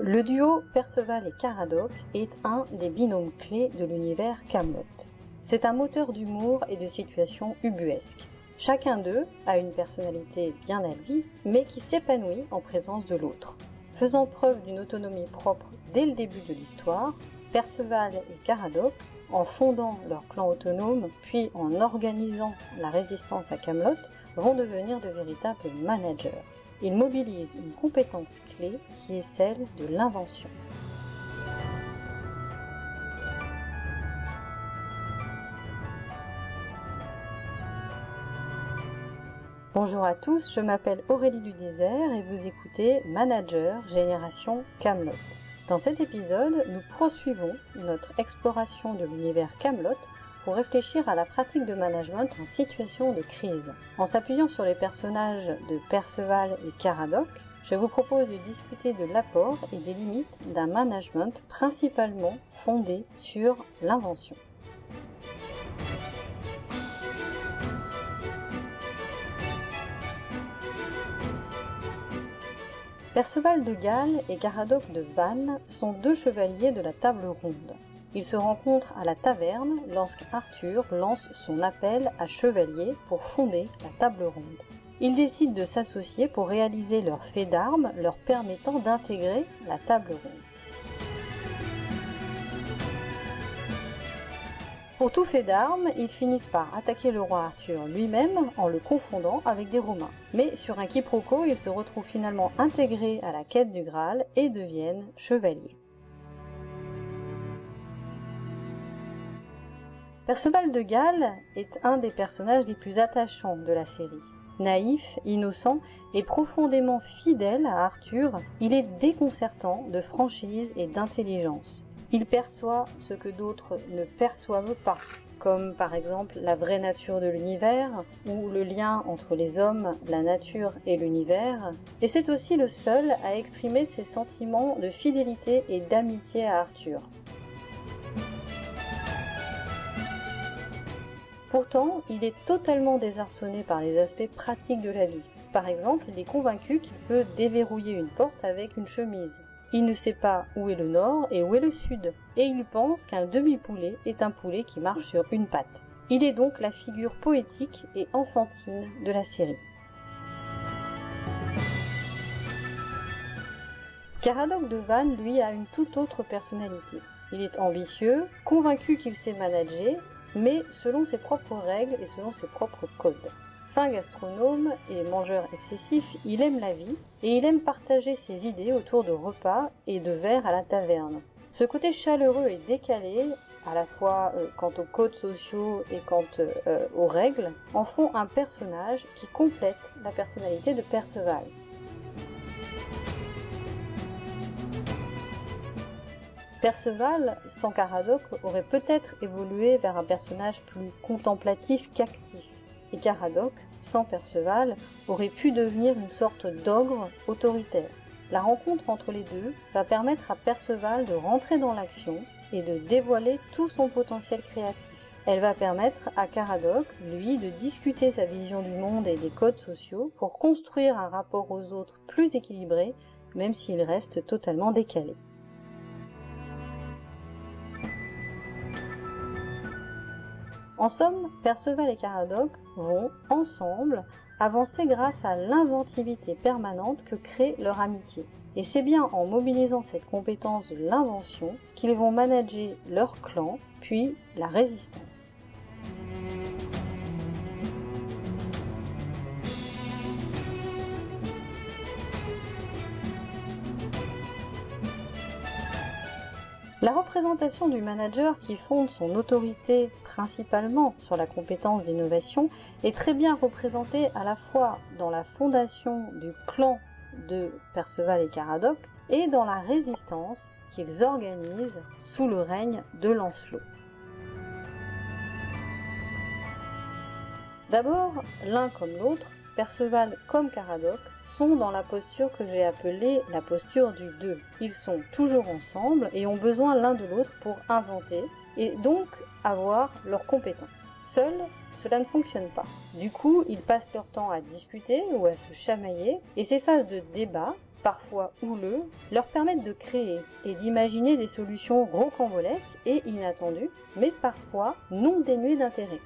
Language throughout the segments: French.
Le duo Perceval et Caradoc est un des binômes clés de l'univers Kaamelott. C'est un moteur d'humour et de situations ubuesques. Chacun d'eux a une personnalité bien à lui, mais qui s'épanouit en présence de l'autre. Faisant preuve d'une autonomie propre dès le début de l'histoire, Perceval et Caradoc, en fondant leur clan autonome, puis en organisant la résistance à Kaamelott, vont devenir de véritables managers. Ils mobilisent une compétence clé qui est celle de l'invention. Bonjour à tous, je m'appelle Aurélie du Désert et vous écoutez Manager Génération Kaamelott. Dans cet épisode, nous poursuivons notre exploration de l'univers Kaamelott pour réfléchir à la pratique de management en situation de crise. En s'appuyant sur les personnages de Perceval et Caradoc, je vous propose de discuter de l'apport et des limites d'un management principalement fondé sur l'invention. Perceval de Galles et Caradoc de Vannes sont deux chevaliers de la table ronde. Ils se rencontrent à la taverne lorsqu'Arthur lance son appel à chevaliers pour fonder la table ronde. Ils décident de s'associer pour réaliser leur fait d'armes leur permettant d'intégrer la table ronde. Pour tout fait d'armes, ils finissent par attaquer le roi Arthur lui-même en le confondant avec des Romains. Mais sur un quiproquo, ils se retrouvent finalement intégrés à la quête du Graal et deviennent chevaliers. Perceval de Galles est un des personnages les plus attachants de la série. Naïf, innocent et profondément fidèle à Arthur, il est déconcertant de franchise et d'intelligence. Il perçoit ce que d'autres ne perçoivent pas, comme par exemple la vraie nature de l'univers ou le lien entre les hommes, la nature et l'univers, et c'est aussi le seul à exprimer ses sentiments de fidélité et d'amitié à Arthur. Pourtant, il est totalement désarçonné par les aspects pratiques de la vie. Par exemple, il est convaincu qu'il peut déverrouiller une porte avec une chemise. Il ne sait pas où est le nord et où est le sud, et il pense qu'un demi-poulet est un poulet qui marche sur une patte. Il est donc la figure poétique et enfantine de la série. Caradoc de Vannes, lui, a une toute autre personnalité. Il est ambitieux, convaincu qu'il sait manager, mais selon ses propres règles et selon ses propres codes. Fin gastronome et mangeur excessif, il aime la vie et il aime partager ses idées autour de repas et de verres à la taverne. Ce côté chaleureux et décalé, à la fois quant aux codes sociaux et quant aux règles, en font un personnage qui complète la personnalité de Perceval. Perceval, sans Caradoc, aurait peut-être évolué vers un personnage plus contemplatif qu'actif. Et Caradoc, sans Perceval, aurait pu devenir une sorte d'ogre autoritaire. La rencontre entre les deux va permettre à Perceval de rentrer dans l'action et de dévoiler tout son potentiel créatif. Elle va permettre à Caradoc, lui, de discuter sa vision du monde et des codes sociaux pour construire un rapport aux autres plus équilibré, même s'il reste totalement décalé. En somme, Perceval et Caradoc vont, ensemble, avancer grâce à l'inventivité permanente que crée leur amitié. Et c'est bien en mobilisant cette compétence de l'invention qu'ils vont manager leur clan, puis la résistance. La représentation du manager qui fonde son autorité principalement sur la compétence d'innovation est très bien représentée à la fois dans la fondation du clan de Perceval et Caradoc et dans la résistance qu'ils organisent sous le règne de Lancelot. D'abord, l'un comme l'autre, Perceval comme Caradoc, sont dans la posture que j'ai appelée la posture du deux. Ils sont toujours ensemble et ont besoin l'un de l'autre pour inventer et donc avoir leurs compétences. Seuls, cela ne fonctionne pas. Du coup, ils passent leur temps à discuter ou à se chamailler et ces phases de débat parfois houleux, leur permettent de créer et d'imaginer des solutions rocambolesques et inattendues, mais parfois non dénuées d'intérêt.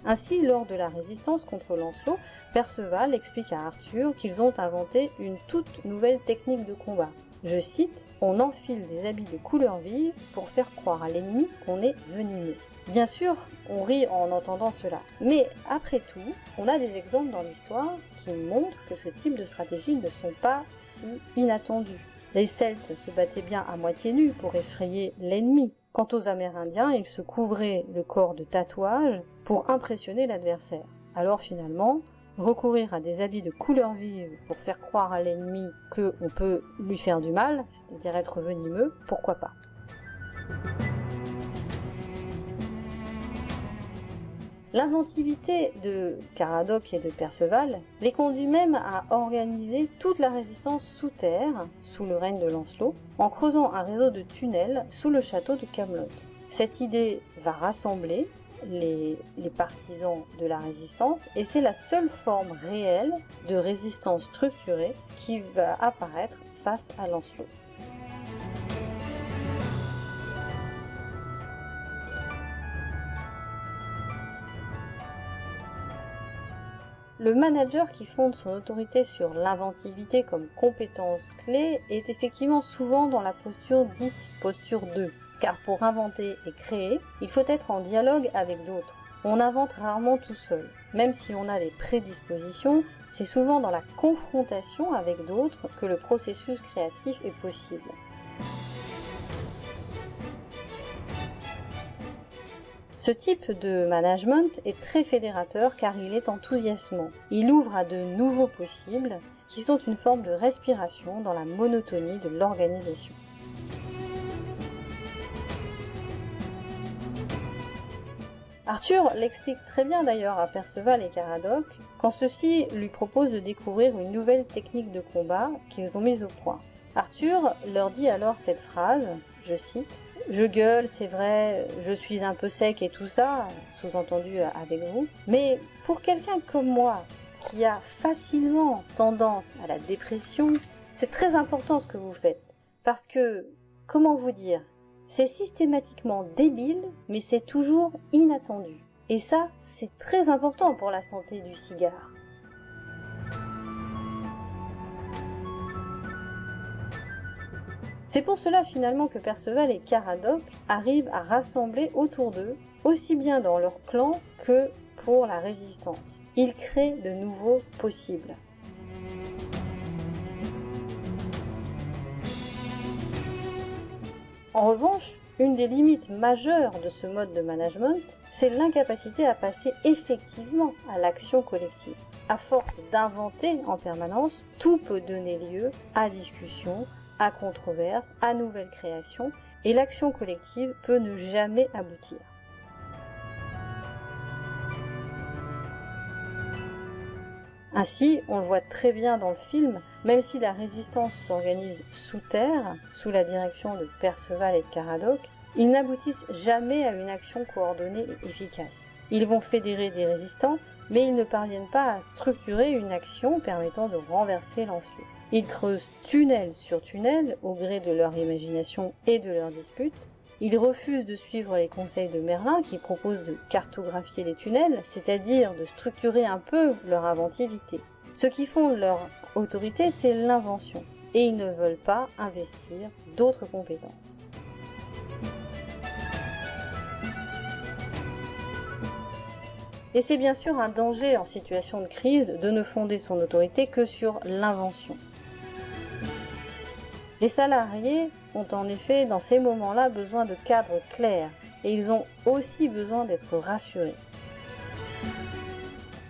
Ainsi, lors de la résistance contre Lancelot, Perceval explique à Arthur qu'ils ont inventé une toute nouvelle technique de combat. Je cite, « On enfile des habits de couleur vive pour faire croire à l'ennemi qu'on est venimeux ». Bien sûr, on rit en entendant cela, mais après tout, on a des exemples dans l'histoire qui montrent que ce type de stratégies ne sont pas si inattendues. Les Celtes se battaient bien à moitié nus pour effrayer l'ennemi. Quant aux Amérindiens, ils se couvraient le corps de tatouages pour impressionner l'adversaire. Alors finalement, recourir à des habits de couleur vive pour faire croire à l'ennemi qu'on peut lui faire du mal, c'est-à-dire être venimeux, pourquoi pas ? L'inventivité de Caradoc et de Perceval les conduit même à organiser toute la résistance sous terre, sous le règne de Lancelot, en creusant un réseau de tunnels sous le château de Camelot. Cette idée va rassembler les partisans de la résistance et c'est la seule forme réelle de résistance structurée qui va apparaître face à Lancelot. Le manager qui fonde son autorité sur l'inventivité comme compétence clé est effectivement souvent dans la posture dite posture 2, car pour inventer et créer, il faut être en dialogue avec d'autres. On invente rarement tout seul. Même si on a des prédispositions, c'est souvent dans la confrontation avec d'autres que le processus créatif est possible. Ce type de management est très fédérateur car il est enthousiasmant. Il ouvre à de nouveaux possibles qui sont une forme de respiration dans la monotonie de l'organisation. Arthur l'explique très bien d'ailleurs à Perceval et Caradoc quand ceux-ci lui proposent de découvrir une nouvelle technique de combat qu'ils ont mise au point. Arthur leur dit alors cette phrase, je cite, « Je gueule, c'est vrai, je suis un peu sec et tout ça, sous-entendu avec vous, mais pour quelqu'un comme moi, qui a facilement tendance à la dépression, c'est très important ce que vous faites. Parce que, comment vous dire, c'est systématiquement débile, mais c'est toujours inattendu. Et ça, c'est très important pour la santé du cigare. » C'est pour cela finalement que Perceval et Caradoc arrivent à rassembler autour d'eux, aussi bien dans leur clan que pour la résistance. Ils créent de nouveaux possibles. En revanche, une des limites majeures de ce mode de management, c'est l'incapacité à passer effectivement à l'action collective. À force d'inventer en permanence, tout peut donner lieu à discussion, à controverse, à nouvelles créations, et l'action collective peut ne jamais aboutir. Ainsi, on le voit très bien dans le film, même si la résistance s'organise sous terre, sous la direction de Perceval et de Caradoc, ils n'aboutissent jamais à une action coordonnée et efficace. Ils vont fédérer des résistants, mais ils ne parviennent pas à structurer une action permettant de renverser Lancelot. Ils creusent tunnel sur tunnel au gré de leur imagination et de leurs disputes. Ils refusent de suivre les conseils de Merlin qui propose de cartographier les tunnels, c'est-à-dire de structurer un peu leur inventivité. Ce qui fonde leur autorité, c'est l'invention, et ils ne veulent pas investir d'autres compétences. Et c'est bien sûr un danger en situation de crise de ne fonder son autorité que sur l'invention. Les salariés ont en effet dans ces moments-là besoin de cadres clairs et ils ont aussi besoin d'être rassurés.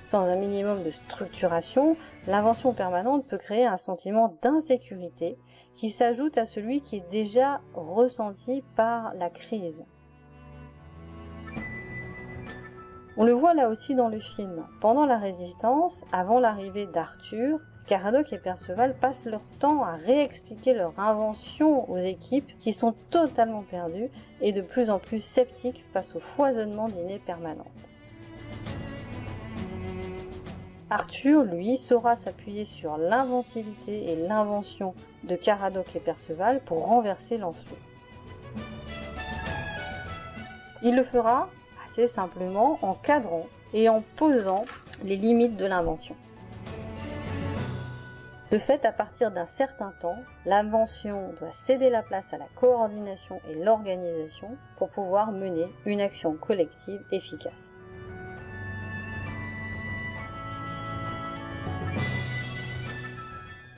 Sans un minimum de structuration, l'invention permanente peut créer un sentiment d'insécurité qui s'ajoute à celui qui est déjà ressenti par la crise. On le voit là aussi dans le film. Pendant la Résistance, avant l'arrivée d'Arthur, Caradoc et Perceval passent leur temps à réexpliquer leur invention aux équipes qui sont totalement perdues et de plus en plus sceptiques face au foisonnement d'idées permanentes. Arthur, lui, saura s'appuyer sur l'inventivité et l'invention de Caradoc et Perceval pour renverser Lancelot. Il le fera assez simplement en cadrant et en posant les limites de l'invention. De fait, à partir d'un certain temps, l'invention doit céder la place à la coordination et l'organisation pour pouvoir mener une action collective efficace.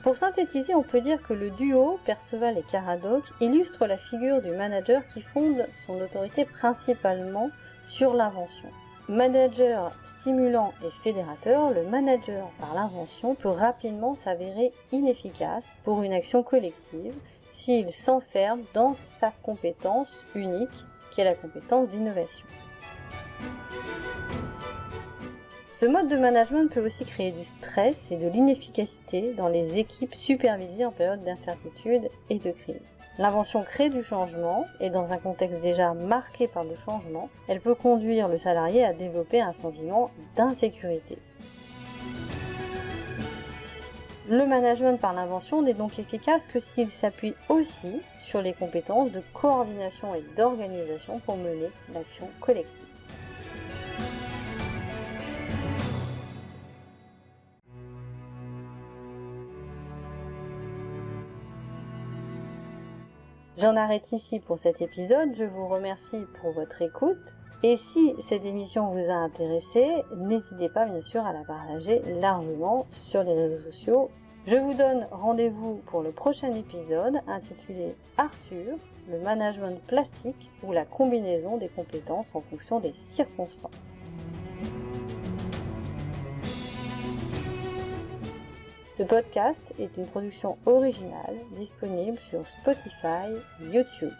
Pour synthétiser, on peut dire que le duo Perceval et Caradoc illustre la figure du manager qui fonde son autorité principalement sur l'invention. Manager stimulant et fédérateur, le manager par l'invention peut rapidement s'avérer inefficace pour une action collective s'il s'enferme dans sa compétence unique qui est la compétence d'innovation. Ce mode de management peut aussi créer du stress et de l'inefficacité dans les équipes supervisées en période d'incertitude et de crise. L'invention crée du changement et dans un contexte déjà marqué par le changement, elle peut conduire le salarié à développer un sentiment d'insécurité. Le management par l'invention n'est donc efficace que s'il s'appuie aussi sur les compétences de coordination et d'organisation pour mener l'action collective. J'en arrête ici pour cet épisode, je vous remercie pour votre écoute et si cette émission vous a intéressé, n'hésitez pas bien sûr à la partager largement sur les réseaux sociaux. Je vous donne rendez-vous pour le prochain épisode intitulé Arthur, le management plastique ou la combinaison des compétences en fonction des circonstances. Ce podcast est une production originale disponible sur Spotify, YouTube.